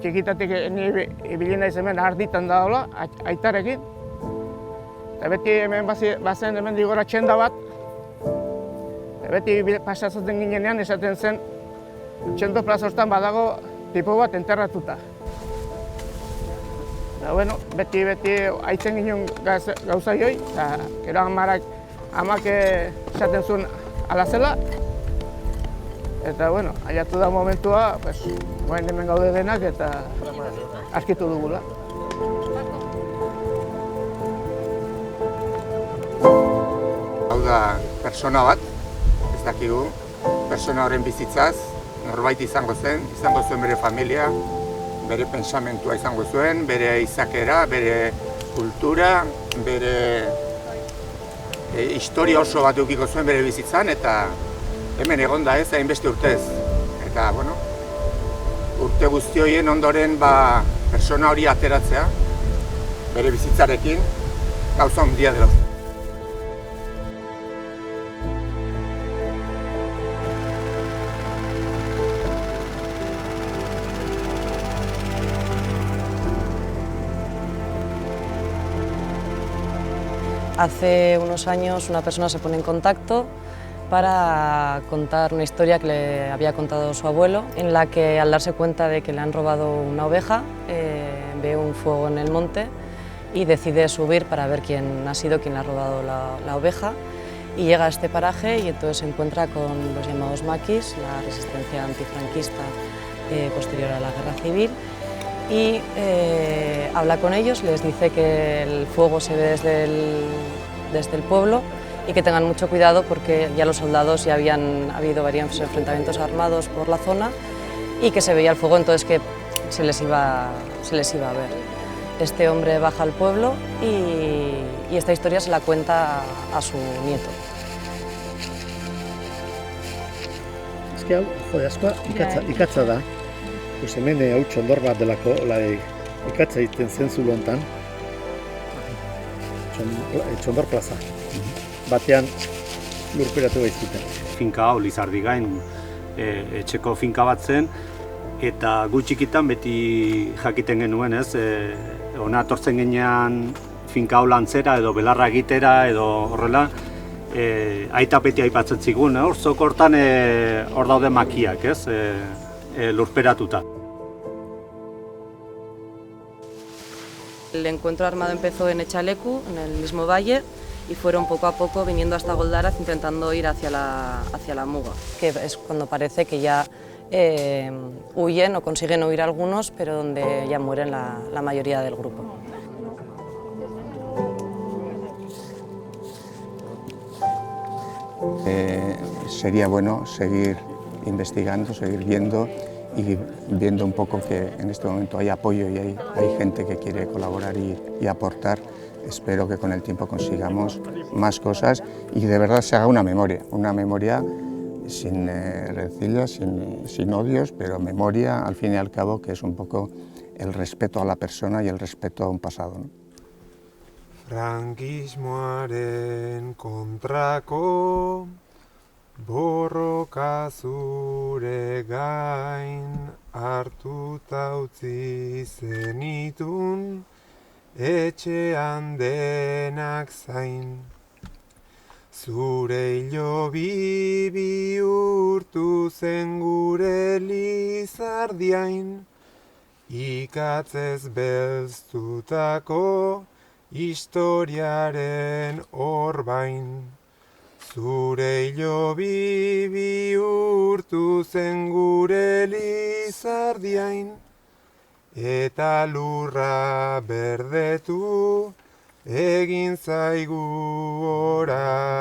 txikitatik ni ibili naiz hemen arditan da hola, aitarekin. Eta beti hemen bazen hemen digora txenda bat. Beti pasatzen ginenean esaten zen, txendo plaza hortan badago tipo bat enterratuta. Eta bueno, beti aitzen ginen gauza joi, eta gero amak esaten zuen ala zela. Eta bueno, aiatu da momentua, guain hemen gaude denak eta askitu dugula. Hau da persona bat, ez dakigu, persona horren bizitzaz, norbait izango zuen bere familia, bere pensamentua izango zuen, bere izakera, bere kultura, bere historia oso bat edukiko zuen bere bizitzan, eta hemen egon da ez, hainbeste urtez. Eta, bueno, urte guzti horien ondoren persona hori ateratzea, bere bizitzarekin, gauza handia dela. Hace unos años una persona se pone en contacto para contar una historia que le había contado su abuelo, en la que al darse cuenta de que le han robado una oveja, ve un fuego en el monte y decide subir para ver quién ha sido quien le ha robado la oveja, y llega a este paraje y entonces se encuentra con los llamados maquis, la resistencia antifranquista posterior a la guerra civil, y habla con ellos, les dice que el fuego se ve desde el pueblo y que tengan mucho cuidado porque ya los soldados ya habían habido varios enfrentamientos armados por la zona y que se veía el fuego, entonces que se les iba a ver. Este hombre baja al pueblo y esta historia se la cuenta a su nieto. Ez ki hau, askoa ikatza da. Hemen hau txondor bat delako, ikatza egiten zen zulo hontan. Txondor plaza. Batean lurperatu baitzuten. Finka hau Lizardigain etxeko finka bat zen, eta gu txikitan beti jakiten genuen, ez? Hona etortzen ginean finka hau lantzera edo belarra egitera edo horrela, aita beti aipatzen zigun, hor zokortan hor daude makiak, ez? Lurperatuta. El encuentro armado empezó en Echalecu, en el mismo valle, y fueron poco a poco viniendo hasta Goldaraz intentando ir hacia la Muga, que es cuando parece que ya huyen o consiguen huir algunos, pero donde ya mueren la mayoría del grupo. Sería bueno seguir investigando, seguir viendo y viendo un poco que en este momento hay apoyo y hay gente que quiere colaborar y aportar. Espero que con el tiempo consigamos más cosas y de verdad se haga una memoria sin rencillas, sin odios, pero memoria al fin y al cabo que es un poco el respeto a la persona y el respeto a un pasado, ¿no? Frankismoaren kontrako borroka zure gain hartuta utzi zenitun etxean denak zain. Zure hilobi bihurtu zen gure Lizardiain, ikatzez belztutako historiaren orbain. Zure hilobi bihurtu zen gure Lizardiain, eta lurra berdetu egin zaigu orain.